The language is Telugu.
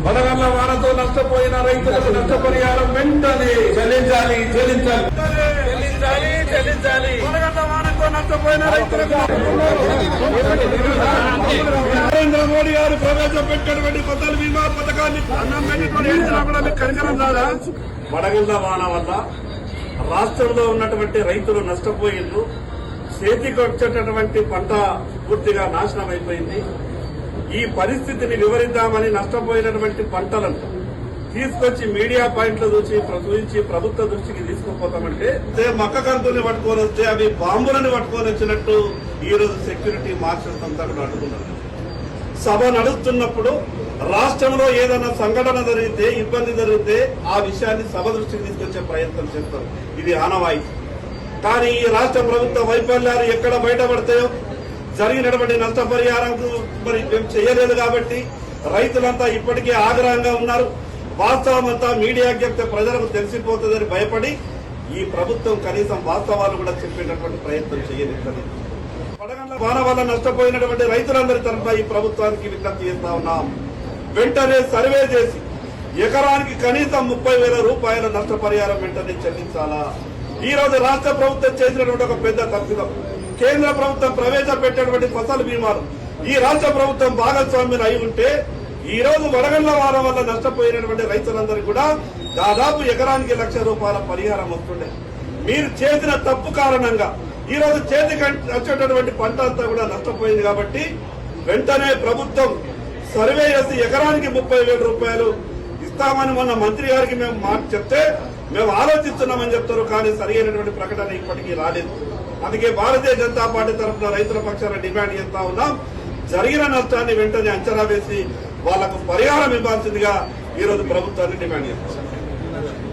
వడగళ్ల వానతో నష్టపోయిన రైతులకు నష్టపరిహారం వెంటనే చెల్లించాలి. వడగళ్ల వానతో నష్టపోయిన రైతులకు నరేంద్ర మోడీ గారు ప్రవేశపెట్టినటువంటి ఫసల్ బీమా పథకాన్ని అన్నం పెట్టుకుని కూడా మీకు కనికరం రాదా? వడగళ్ల వాన వల్ల రాష్ట్రంలో ఉన్నటువంటి రైతులు నష్టపోయిండ్రు. చేతికి వచ్చేటటువంటి పంట పూర్తిగా నాశనం అయిపోయింది. ఈ పరిస్థితిని వివరిద్దామని నష్టపోయినటువంటి పంటలను తీసుకొచ్చి మీడియా పాయింట్లు చూసి ప్రభుత్వ దృష్టికి తీసుకుపోతామంటే మక్క కంతుల్ని పట్టుకొని వస్తే అవి బాంబులను పట్టుకొని వచ్చినట్టు ఈ రోజు సెక్యూరిటీ మార్షల్స్ అంతా కూడా అడ్డుకున్నారు. సభ నడుస్తున్నప్పుడు రాష్ట్రంలో ఏదైనా సంఘటన జరిగితే, ఇబ్బంది జరిగితే ఆ విషయాన్ని సభ దృష్టికి తీసుకొచ్చే ప్రయత్నం చేస్తారు. ఇది ఆనవాయితీ. కానీ ఈ రాష్ట్ర ప్రభుత్వ వైఫల్యాలు ఎక్కడ బయటపడతాయో, జరిగినటువంటి నష్టపరిహారంకు మరి మేము చేయలేదు కాబట్టి రైతులంతా ఇప్పటికే ఆగ్రహంగా ఉన్నారు. వాస్తవం అంతా మీడియాకి చెప్తే ప్రజలకు తెలిసిపోతుందని భయపడి ఈ ప్రభుత్వం కనీసం వాస్తవాలు కూడా చెప్పేటటువంటి ప్రయత్నం చేయలేదు. వడగళ్ల వాన వల్ల నష్టపోయినటువంటి రైతులందరి తరఫున ఈ ప్రభుత్వానికి విజ్ఞప్తి చేస్తా ఉన్నాం. వెంటనే సర్వే చేసి ఎకరానికి కనీసం 30,000 రూపాయల నష్టపరిహారం వెంటనే చెల్లించాలా. ఈ రోజు రాష్ట్ర ప్రభుత్వం చేసినటువంటి ఒక పెద్ద తప్పిదం, కేంద్ర ప్రభుత్వం ప్రవేశపెట్టినటువంటి ఫసల్ బీమాలు ఈ రాష్ట్ర ప్రభుత్వం భాగస్వామ్యం అయి ఉంటే ఈ రోజు వడగళ్ల వాన వల్ల నష్టపోయినటువంటి రైతులందరికీ కూడా దాదాపు ఎకరానికి ₹1,00,000 పరిహారం వస్తుండే. మీరు చేసిన తప్పు కారణంగా ఈ రోజు చేతికి వచ్చేటటువంటి పంట అంతా కూడా నష్టపోయింది. కాబట్టి వెంటనే ప్రభుత్వం సర్వే చేసి ఎకరానికి 30,000 రూపాయలు ఇస్తామని మొన్న మంత్రి గారికి మేము మాట చెప్తే మేము ఆలోచిస్తున్నామని చెప్తారు. కానీ సరైనటువంటి ప్రకటన ఇప్పటికీ రాలేదు. అందుకే భారతీయ జనతా పార్టీ తరఫున రైతుల పక్షాన డిమాండ్ చేస్తా ఉన్నాం. జరిగిన నష్టాన్ని వెంటనే అంచనా వేసి వాళ్లకు పరిహారం ఇవ్వాల్సిందిగా ఈ రోజు ప్రభుత్వాన్ని డిమాండ్ చేస్తాం.